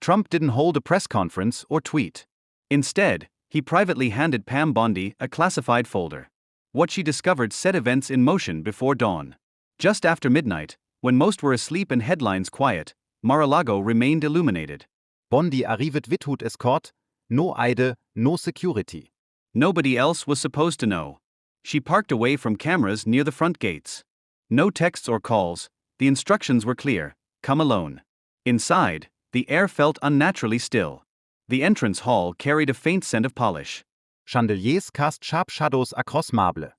Trump didn't hold a press conference or tweet. Instead, he privately handed Pam Bondi a classified folder. What she discovered set events in motion before dawn. Just after midnight, when most were asleep and headlines quiet, Mar-a-Lago remained illuminated. Bondi arrivet Withut escort, no Eide, no security. Nobody else was supposed to know. She parked away from cameras near the front gates. No texts or calls, the instructions were clear: come alone. Inside, the air felt unnaturally still. The entrance hall carried a faint scent of polish. Chandeliers cast sharp shadows across marble.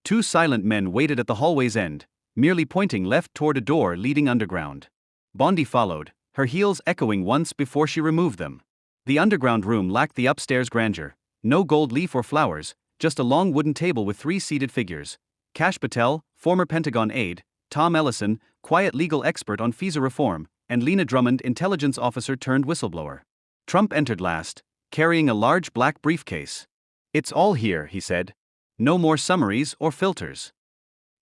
Two silent men waited at the hallway's end, merely pointing left toward a door leading underground. Bondi followed, her heels echoing once before she removed them. The underground room lacked the upstairs grandeur. No gold leaf or flowers, just a long wooden table with 3 seated figures. Kash Patel, former Pentagon aide, Tom Ellison, quiet legal expert on FISA reform, and Lena Drummond, intelligence officer turned whistleblower. Trump entered last, carrying a large black briefcase. "It's all here," he said. "No more summaries or filters."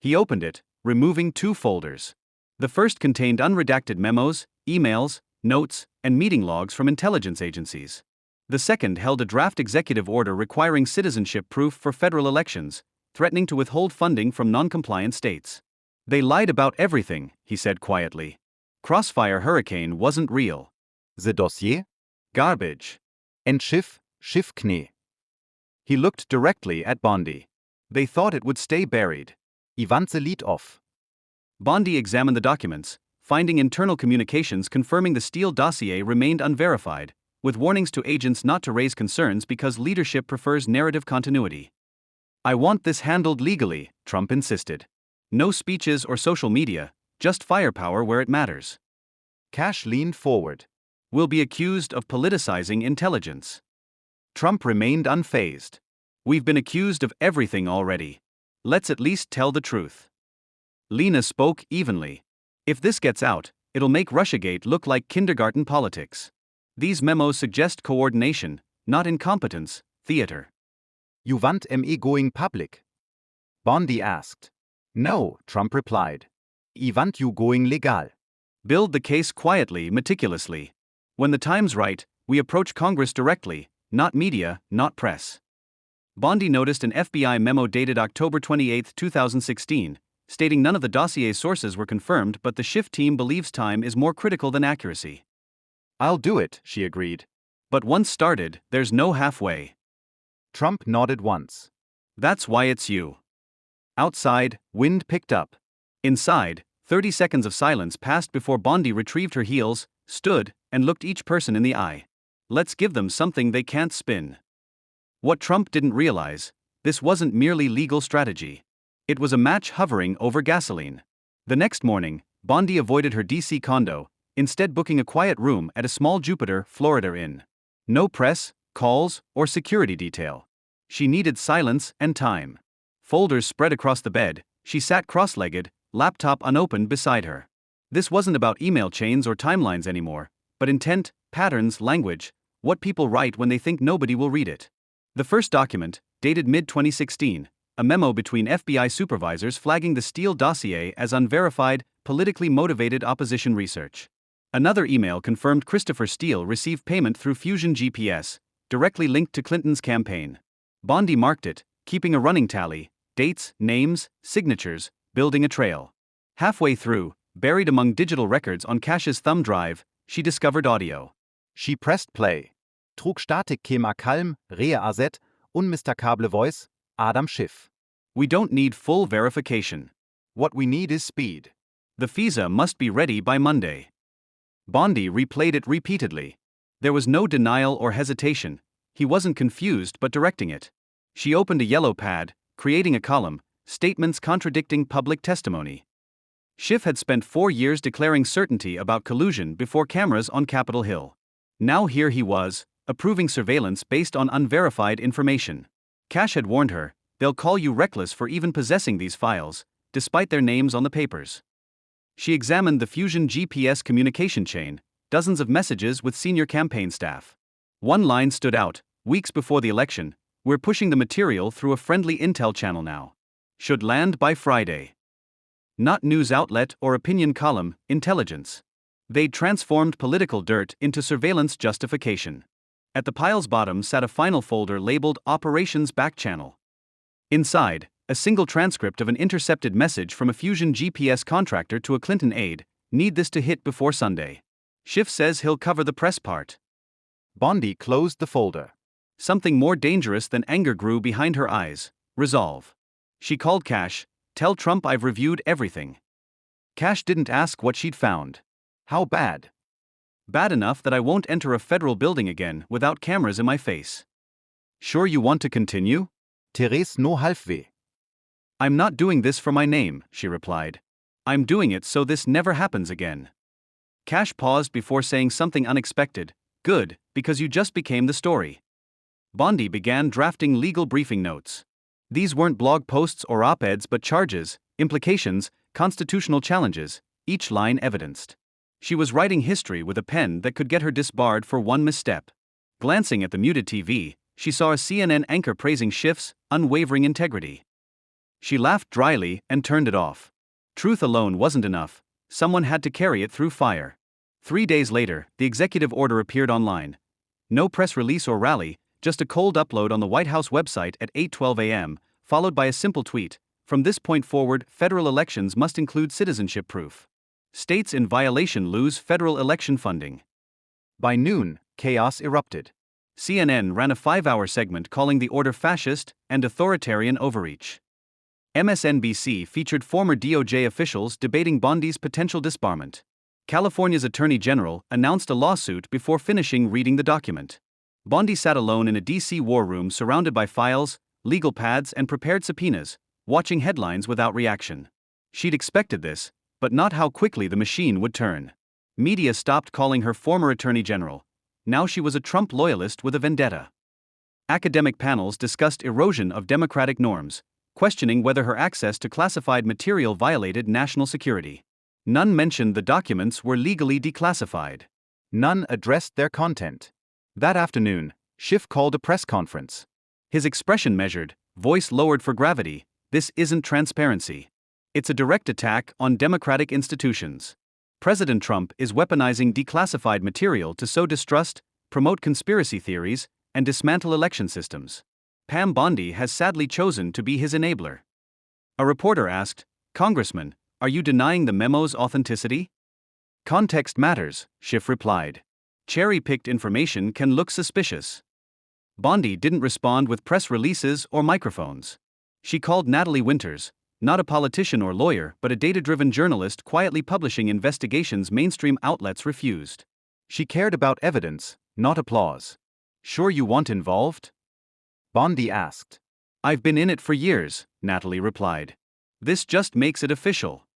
He opened it, removing 2 folders. The first contained unredacted memos, emails, notes, and meeting logs from intelligence agencies. The second held a draft executive order requiring citizenship proof for federal elections, threatening to withhold funding from non-compliant states. "They lied about everything," he said quietly. Crossfire Hurricane wasn't real. The Dossier? Garbage. And Schiff, Schiffknee. He looked directly at Bondi. They thought it would stay buried. Ivanze lead off. Bondi examined the documents, finding internal communications confirming the Steele dossier remained unverified, with warnings to agents not to raise concerns because leadership prefers narrative continuity. "I want this handled legally," Trump insisted. "No speeches or social media, just firepower where it matters." Kash leaned forward. "We'll be accused of politicizing intelligence." Trump remained unfazed. "We've been accused of everything already. Let's at least tell the truth." Lena spoke evenly. "If this gets out, it'll make Russiagate look like kindergarten politics. These memos suggest coordination, not incompetence, theater." "You want me going public?" Bondi asked. "No," Trump replied. "I want you going legal." "Build the case quietly, meticulously. When the time's right, we approach Congress directly, not media, not press." Bondi noticed an FBI memo dated October 28, 2016, stating none of the dossier's sources were confirmed, but the Schiff team believes time is more critical than accuracy. "I'll do it," she agreed. "But once started, there's no halfway." Trump nodded once. "That's why it's you." Outside, wind picked up. Inside, 30 seconds of silence passed before Bondi retrieved her heels, stood, and looked each person in the eye. "Let's give them something they can't spin." What Trump didn't realize, this wasn't merely legal strategy. It was a match hovering over gasoline. The next morning, Bondi avoided her DC condo, instead booking a quiet room at a small Jupiter, Florida inn. No press, calls, or security detail. She needed silence and time. Folders spread across the bed, she sat cross-legged, laptop unopened beside her. This wasn't about email chains or timelines anymore, but intent, patterns, language, what people write when they think nobody will read it. The first document, dated mid-2016, a memo between FBI supervisors flagging the Steele dossier as unverified, politically motivated opposition research. Another email confirmed Christopher Steele received payment through Fusion GPS, directly linked to Clinton's campaign. Bondi marked it, keeping a running tally, dates, names, signatures, building a trail. Halfway through, buried among digital records on Kash's thumb drive, she discovered audio. She pressed play. Trug Statik Kema Kalm, Rea Azet, unmistakable voice, Adam Schiff. "We don't need full verification. What we need is speed. The FISA must be ready by Monday." Bondi replayed it repeatedly. There was no denial or hesitation. He wasn't confused but directing it. She opened a yellow pad, creating a column, statements contradicting public testimony. Schiff had spent 4 years declaring certainty about collusion before cameras on Capitol Hill. Now here he was, approving surveillance based on unverified information. Kash had warned her, "They'll call you reckless for even possessing these files, despite their names on the papers." She examined the Fusion GPS communication chain, dozens of messages with senior campaign staff. One line stood out: weeks before the election, "We're pushing the material through a friendly intel channel now. Should land by Friday." Not news outlet or opinion column, intelligence. They transformed political dirt into surveillance justification. At the pile's bottom sat a final folder labeled Operations Back Channel. Inside, a single transcript of an intercepted message from a Fusion GPS contractor to a Clinton aide: "Need this to hit before Sunday. Schiff says he'll cover the press part." Bondi closed the folder. Something more dangerous than anger grew behind her eyes: resolve. She called Cash. "Tell Trump I've reviewed everything." Cash didn't ask what she'd found. How bad? "Bad enough that I won't enter a federal building again without cameras in my face." "Sure you want to continue?" Therese no halfway. "I'm not doing this for my name," she replied. "I'm doing it so this never happens again." Cash paused before saying something unexpected. "Good, because you just became the story." Bondi began drafting legal briefing notes. These weren't blog posts or op-eds but charges, implications, constitutional challenges, each line evidenced. She was writing history with a pen that could get her disbarred for one misstep. Glancing at the muted TV, she saw a CNN anchor praising Schiff's unwavering integrity. She laughed dryly and turned it off. Truth alone wasn't enough. Someone had to carry it through fire. 3 days later, the executive order appeared online. No press release or rally, just a cold upload on the White House website at 8:12 a.m., followed by a simple tweet: "From this point forward, federal elections must include citizenship proof. States in violation lose federal election funding." By noon, chaos erupted. CNN ran a 5-hour segment calling the order fascist and authoritarian overreach. MSNBC featured former DOJ officials debating Bondi's potential disbarment. California's Attorney General announced a lawsuit before finishing reading the document. Bondi sat alone in a D.C. war room surrounded by files, legal pads, and prepared subpoenas, watching headlines without reaction. She'd expected this, but not how quickly the machine would turn. Media stopped calling her former Attorney General. Now she was a Trump loyalist with a vendetta. Academic panels discussed erosion of democratic norms, questioning whether her access to classified material violated national security. None mentioned the documents were legally declassified. None addressed their content. That afternoon, Schiff called a press conference. His expression measured, voice lowered for gravity. "This isn't transparency. It's a direct attack on democratic institutions. President Trump is weaponizing declassified material to sow distrust, promote conspiracy theories, and dismantle election systems. Pam Bondi has sadly chosen to be his enabler." A reporter asked, "Congressman, are you denying the memo's authenticity?" "Context matters," Schiff replied. "Cherry-picked information can look suspicious." Bondi didn't respond with press releases or microphones. She called Natalie Winters, not a politician or lawyer but a data-driven journalist quietly publishing investigations mainstream outlets refused. She cared about evidence, not applause. "Sure you want involved?" Bondi asked. "I've been in it for years," Natalie replied. "This just makes it official."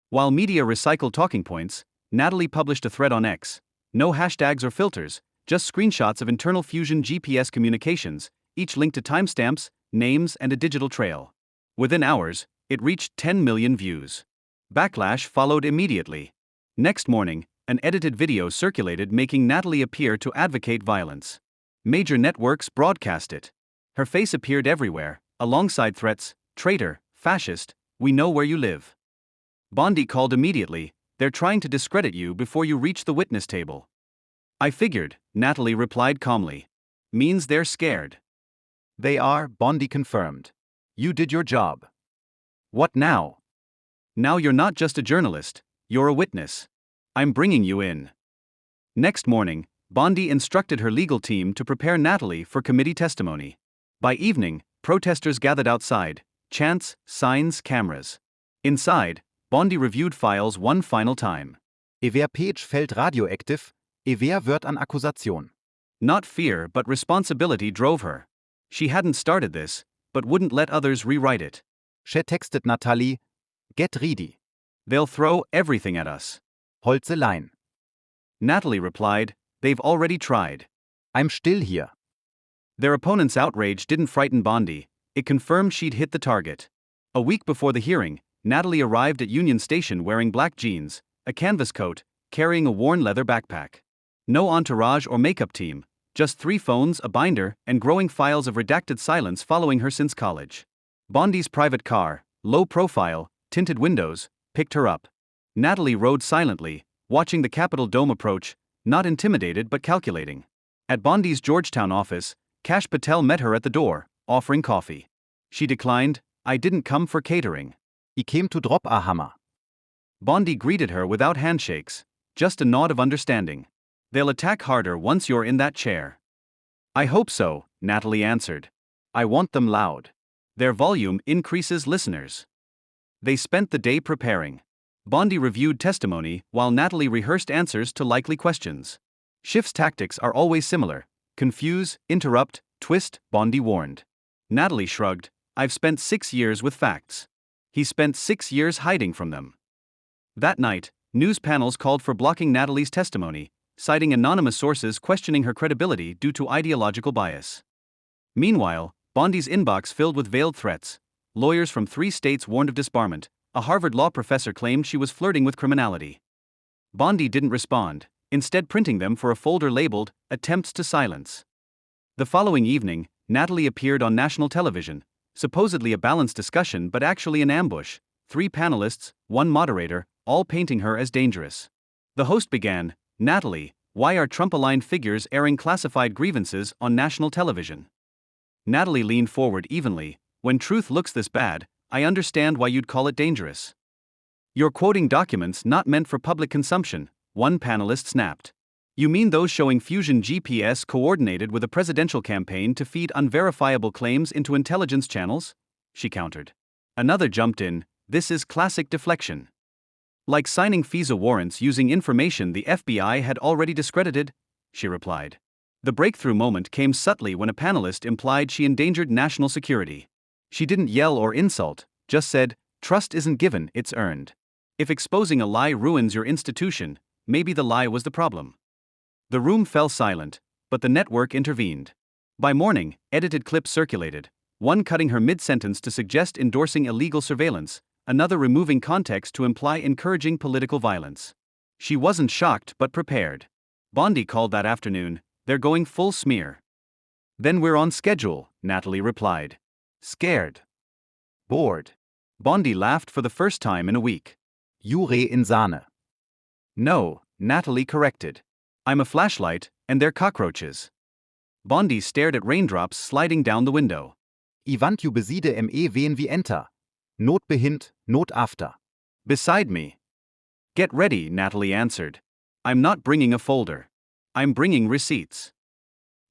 While media recycled talking points, Natalie published a thread on X. No hashtags or filters, just screenshots of internal Fusion GPS communications, each linked to timestamps, names, and a digital trail. Within hours, it reached 10 million views. Backlash followed immediately. Next morning, an edited video circulated making Natalie appear to advocate violence. Major networks broadcast it. Her face appeared everywhere, alongside threats: "Traitor, fascist, we know where you live." Bondi called immediately: "They're trying to discredit you before you reach the witness table." "I figured," Natalie replied calmly. "Means they're scared." "They are," Bondi confirmed. "You did your job." "What now?" "Now you're not just a journalist, you're a witness. I'm bringing you in." Next morning, Bondi instructed her legal team to prepare Natalie for committee testimony. By evening, protesters gathered outside, chants, signs, cameras. Inside, Bondi reviewed files one final time. Ewer Page fällt radioactive, ewer wird an Akkusation. Not fear but responsibility drove her. She hadn't started this, but wouldn't let others rewrite it. She texted Natalie, "Get ready. They'll throw everything at us." Holzelein. Natalie replied, "They've already tried." "I'm still here." Their opponent's outrage didn't frighten Bondi, it confirmed she'd hit the target. A week before the hearing, Natalie arrived at Union Station wearing black jeans, a canvas coat, carrying a worn leather backpack. No entourage or makeup team, just 3 phones, a binder, and growing files of redacted silence following her since college. Bondi's private car, low profile, tinted windows, picked her up. Natalie rode silently, watching the Capitol dome approach, not intimidated but calculating. At Bondi's Georgetown office, Kash Patel met her at the door, offering coffee. She declined. I didn't come for catering. I came to drop a hammer. Bondi greeted her without handshakes, just a nod of understanding. They'll attack harder once you're in that chair. I hope so, Natalie answered. I want them loud. Their volume increases listeners. They spent the day preparing. Bondi reviewed testimony while Natalie rehearsed answers to likely questions. Schiff's tactics are always similar: confuse, interrupt, twist, Bondi warned. Natalie shrugged. I've spent 6 years with facts. He spent 6 years hiding from them. That night, news panels called for blocking Natalie's testimony, citing anonymous sources questioning her credibility due to ideological bias. Meanwhile, Bondi's inbox filled with veiled threats. Lawyers from 3 states warned of disbarment. A Harvard law professor claimed she was flirting with criminality. Bondi didn't respond, instead printing them for a folder labeled Attempts to Silence. The following evening, Natalie appeared on national television, supposedly a balanced discussion but actually an ambush. 3 panelists, 1 moderator, all painting her as dangerous. The host began, Natalie, why are Trump-aligned figures airing classified grievances on national television? Natalie leaned forward evenly. When truth looks this bad, I understand why you'd call it dangerous. You're quoting documents not meant for public consumption, one panelist snapped. You mean those showing Fusion GPS coordinated with a presidential campaign to feed unverifiable claims into intelligence channels? She countered. Another jumped in, this is classic deflection. Like signing FISA warrants using information the FBI had already discredited, she replied. The breakthrough moment came subtly when a panelist implied she endangered national security. She didn't yell or insult, just said, trust isn't given, it's earned. If exposing a lie ruins your institution, maybe the lie was the problem. The room fell silent, but the network intervened. By morning, edited clips circulated, one cutting her mid-sentence to suggest endorsing illegal surveillance, another removing context to imply encouraging political violence. She wasn't shocked but prepared. Bondi called that afternoon, they're going full smear. Then we're on schedule, Natalie replied. Scared. Bored. Bondi laughed for the first time in a week. Jure in Sahne. No, Natalie corrected. I'm a flashlight, and they're cockroaches. Bondi stared at raindrops sliding down the window. I want you beside me wen wie enter. Not behint, not after. Beside me. Get ready, Natalie answered. I'm not bringing a folder. I'm bringing receipts.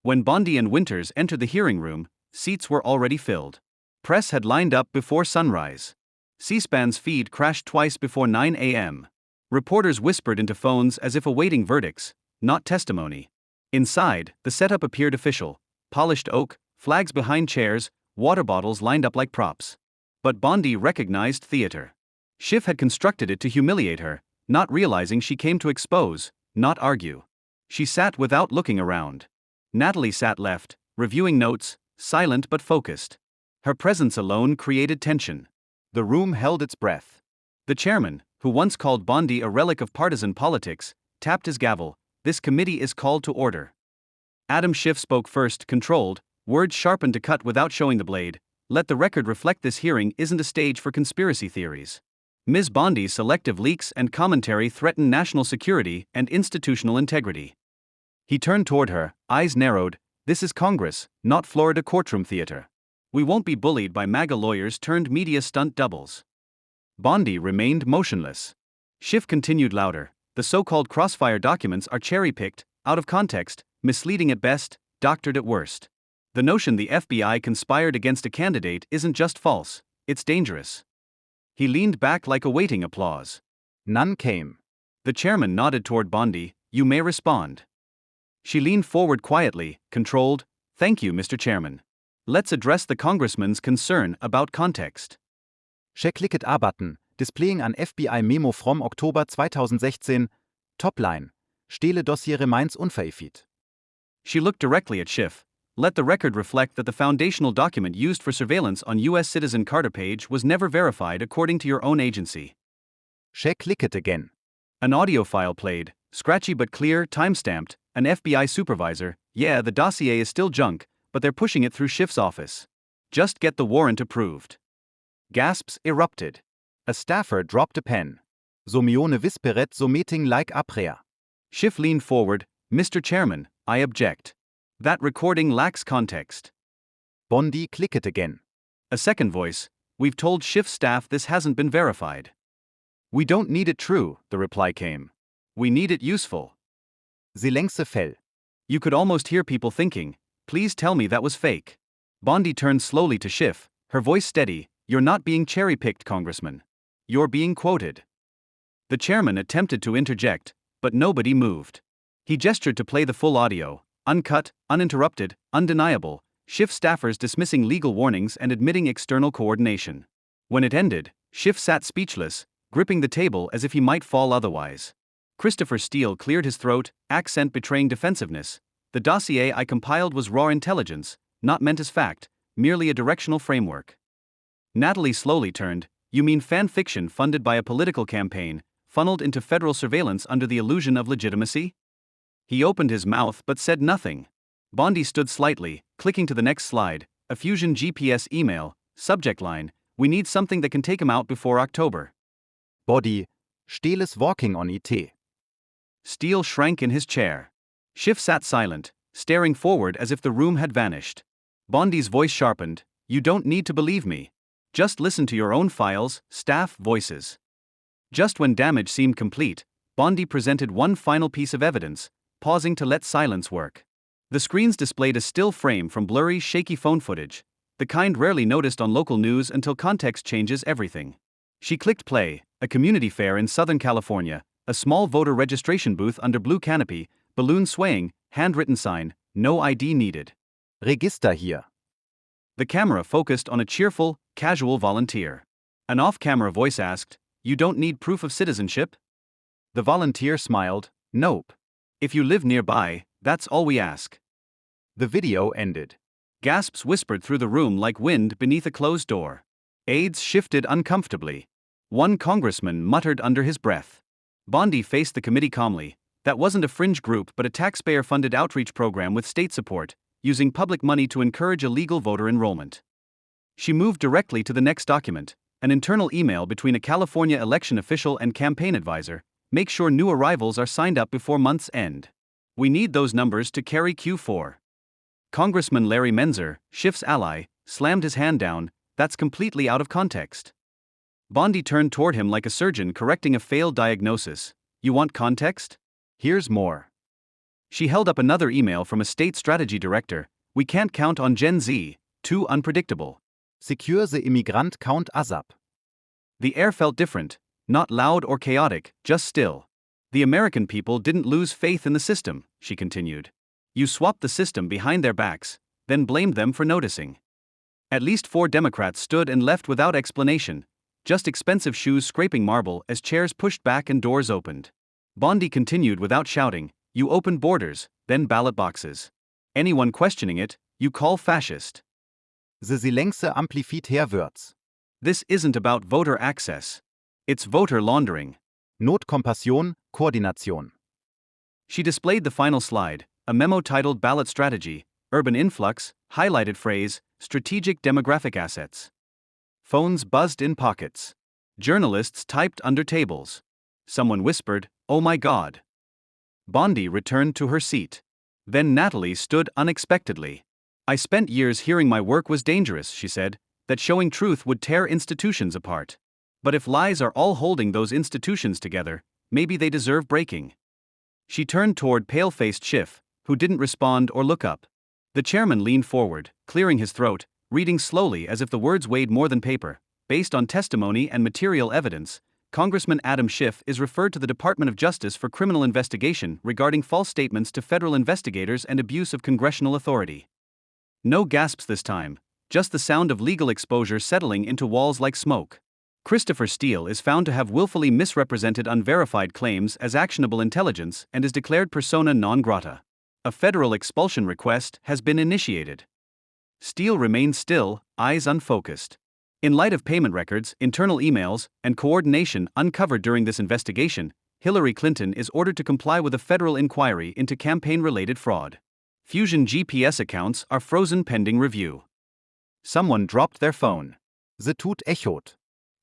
When Bondi and Winters entered the hearing room, seats were already filled. Press had lined up before sunrise. C-SPAN's feed crashed twice before 9 a.m. Reporters whispered into phones as if awaiting verdicts, not testimony. Inside, the setup appeared official: polished oak, flags behind chairs, water bottles lined up like props. But Bondi recognized theater. Schiff had constructed it to humiliate her, not realizing she came to expose, not argue. She sat without looking around. Natalie sat left, reviewing notes, silent but focused. Her presence alone created tension. The room held its breath. The chairman, who once called Bondi a relic of partisan politics, tapped his gavel. This committee is called to order. Adam Schiff spoke first, controlled, words sharpened to cut without showing the blade. Let the record reflect this hearing isn't a stage for conspiracy theories. Ms. Bondi's selective leaks and commentary threaten national security and institutional integrity. He turned toward her, eyes narrowed. This is Congress, not Florida courtroom theater. We won't be bullied by MAGA lawyers turned media stunt doubles. Bondi remained motionless. Schiff continued louder. The so-called Crossfire documents are cherry-picked, out of context, misleading at best, doctored at worst. The notion the FBI conspired against a candidate isn't just false, it's dangerous. He leaned back like awaiting applause. None came. The chairman nodded toward Bondi. You may respond. She leaned forward quietly, controlled. Thank you, Mr. Chairman. Let's address the congressman's concern about context. Clicket A-Button, displaying an FBI memo from Oktober 2016, Topline, Steele Dossier remains unverified. She looked directly at Schiff. Let the record reflect that the foundational document used for surveillance on U.S. citizen Carter Page was never verified according to your own agency. Clicket again. An audio file played, scratchy but clear, time-stamped. An FBI supervisor, yeah, the dossier is still junk, but they're pushing it through Schiff's office. Just get the warrant approved. Gasps erupted. A staffer dropped a pen. Somione visperet so meeting like aprea. Schiff leaned forward. Mr. Chairman, I object. That recording lacks context. Bondi clicked again. A second voice. We've told Schiff's staff this hasn't been verified. We don't need it true, the reply came. We need it useful. Silence fell. You could almost hear people thinking, please tell me that was fake. Bondi turned slowly to Schiff, her voice steady. You're not being cherry-picked, Congressman. You're being quoted. The chairman attempted to interject, but nobody moved. He gestured to play the full audio, uncut, uninterrupted, undeniable, Schiff staffers dismissing legal warnings and admitting external coordination. When it ended, Schiff sat speechless, gripping the table as if he might fall otherwise. Christopher Steele cleared his throat, accent betraying defensiveness. The dossier I compiled was raw intelligence, not meant as fact, merely a directional framework. Natalie slowly turned. You mean fan fiction funded by a political campaign, funneled into federal surveillance under the illusion of legitimacy? He opened his mouth but said nothing. Bondi stood slightly, clicking to the next slide. A Fusion GPS email, subject line, we need something that can take him out before October. Body, Steele is walking on it. Steele shrank in his chair. Schiff sat silent, staring forward as if the room had vanished. Bondi's voice sharpened. You don't need to believe me. Just listen to your own files, staff voices. Just when damage seemed complete, Bondi presented one final piece of evidence, pausing to let silence work. The screens displayed a still frame from blurry, shaky phone footage, the kind rarely noticed on local news until context changes everything. She clicked play. A community fair in Southern California, a small voter registration booth under blue canopy, balloon swaying, handwritten sign, no ID needed. Register here. The camera focused on a cheerful, casual volunteer. An off-camera voice asked, You don't need proof of citizenship? The volunteer smiled, Nope. If you live nearby, that's all we ask. The video ended. Gasps whispered through the room like wind beneath a closed door. Aides shifted uncomfortably. One congressman muttered under his breath. Bondi faced the committee calmly. That wasn't a fringe group but a taxpayer-funded outreach program with state support, using public money to encourage illegal voter enrollment. She moved directly to the next document, an internal email between a California election official and campaign advisor. Make sure new arrivals are signed up before month's end. We need those numbers to carry Q4. Congressman Larry Menzer, Schiff's ally, slammed his hand down. That's completely out of context. Bondi turned toward him like a surgeon correcting a failed diagnosis. You want context? Here's more. She held up another email from a state strategy director. We can't count on Gen Z, too unpredictable. Secure the immigrant count ASAP. The air felt different, not loud or chaotic, just still. The American people didn't lose faith in the system, she continued. You swapped the system behind their backs, then blamed them for noticing. At least 4 Democrats stood and left without explanation, just expensive shoes scraping marble as chairs pushed back and doors opened. Bondi continued without shouting, You open borders, then ballot boxes. Anyone questioning it, you call fascist. The silence amplified her words. This isn't about voter access. It's voter laundering. Notkompassion, Koordination. She displayed the final slide, a memo titled Ballot Strategy, Urban Influx, highlighted phrase, Strategic Demographic Assets. Phones buzzed in pockets. Journalists typed under tables. Someone whispered, Oh my God. Bondi returned to her seat. Then Natalie stood unexpectedly. I spent years hearing my work was dangerous, she said, that showing truth would tear institutions apart. But if lies are all holding those institutions together, maybe they deserve breaking. She turned toward pale-faced Schiff, who didn't respond or look up. The chairman leaned forward, clearing his throat, reading slowly as if the words weighed more than paper. Based on testimony and material evidence, Congressman Adam Schiff is referred to the Department of Justice for criminal investigation regarding false statements to federal investigators and abuse of congressional authority. No gasps this time, just the sound of legal exposure settling into walls like smoke. Christopher Steele is found to have willfully misrepresented unverified claims as actionable intelligence and is declared persona non grata. A federal expulsion request has been initiated. Steele remains still, eyes unfocused. In light of payment records, internal emails, and coordination uncovered during this investigation, Hillary Clinton is ordered to comply with a federal inquiry into campaign-related fraud. Fusion GPS accounts are frozen pending review. Someone dropped their phone. The Tut echoed.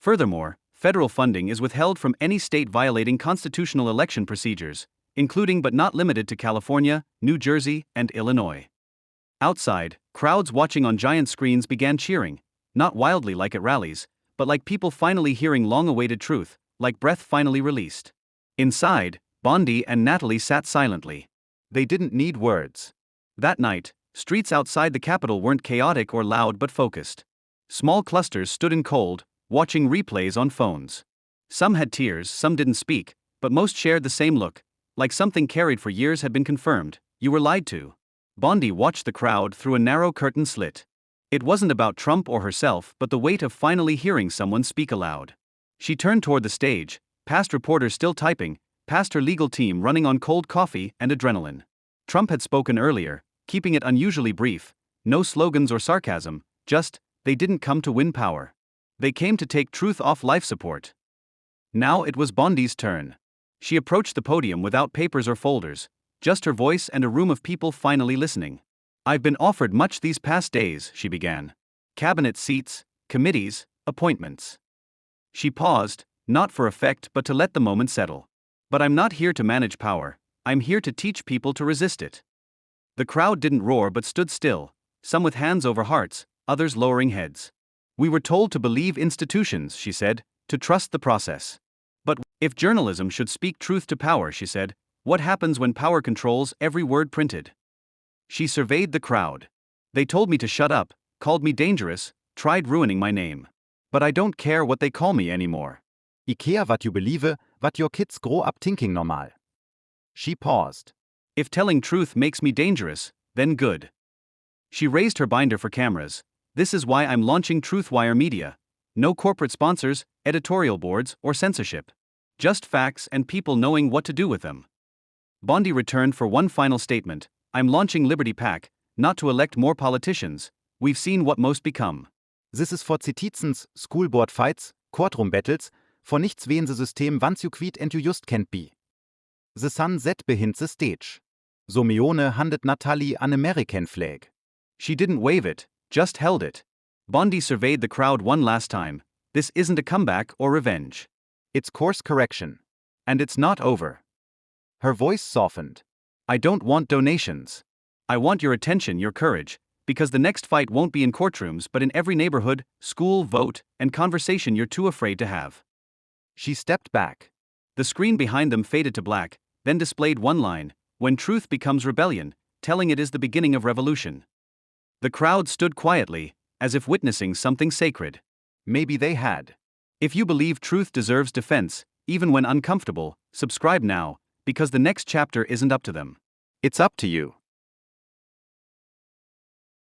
Furthermore, Federal funding is withheld from any state violating constitutional election procedures, including but not limited to California, New Jersey, and Illinois. Outside, crowds watching on giant screens began cheering, not wildly like at rallies, but like people finally hearing long-awaited truth, like breath finally released. Inside, Bondi and Natalie sat silently. They didn't need words. That night, streets outside the Capitol weren't chaotic or loud but focused. Small clusters stood in cold, watching replays on phones. Some had tears, some didn't speak, but most shared the same look, like something carried for years had been confirmed. You were lied to. Bondi watched the crowd through a narrow curtain slit. It wasn't about Trump or herself, but the weight of finally hearing someone speak aloud. She turned toward the stage, past reporters still typing, past her legal team running on cold coffee and adrenaline. Trump had spoken earlier, keeping it unusually brief, no slogans or sarcasm, just, they didn't come to win power. They came to take truth off life support. Now it was Bondi's turn. She approached the podium without papers or folders, just her voice and a room of people finally listening. I've been offered much these past days, she began. Cabinet seats, committees, appointments. She paused, not for effect but to let the moment settle. But I'm not here to manage power, I'm here to teach people to resist it. The crowd didn't roar but stood still, some with hands over hearts, others lowering heads. We were told to believe institutions, she said, to trust the process. But if journalism should speak truth to power, she said, what happens when power controls every word printed? She surveyed the crowd. They told me to shut up, called me dangerous, tried ruining my name. But I don't care what they call me anymore. Ikea what you believe, what your kids grow up thinking normal. She paused. If telling truth makes me dangerous, then good. She raised her binder for cameras. This is why I'm launching TruthWire Media. No corporate sponsors, editorial boards, or censorship. Just facts and people knowing what to do with them. Bondi returned for one final statement. I'm launching Liberty PAC, not to elect more politicians. We've seen what most become. This is for citizens, school board fights, courtroom battles, for nichts wehen the system once you quit and you just can't be. The sun set behind the stage. So Meone handed Natalie an American flag. She didn't wave it, just held it. Bondi surveyed the crowd one last time. This isn't a comeback or revenge. It's course correction. And it's not over. Her voice softened. I don't want donations. I want your attention, your courage, because the next fight won't be in courtrooms but in every neighborhood, school, vote, and conversation you're too afraid to have. She stepped back. The screen behind them faded to black, then displayed one line, when truth becomes rebellion, telling it is the beginning of revolution. The crowd stood quietly, as if witnessing something sacred. Maybe they had. If you believe truth deserves defense, even when uncomfortable, subscribe now, because the next chapter isn't up to them. It's up to you.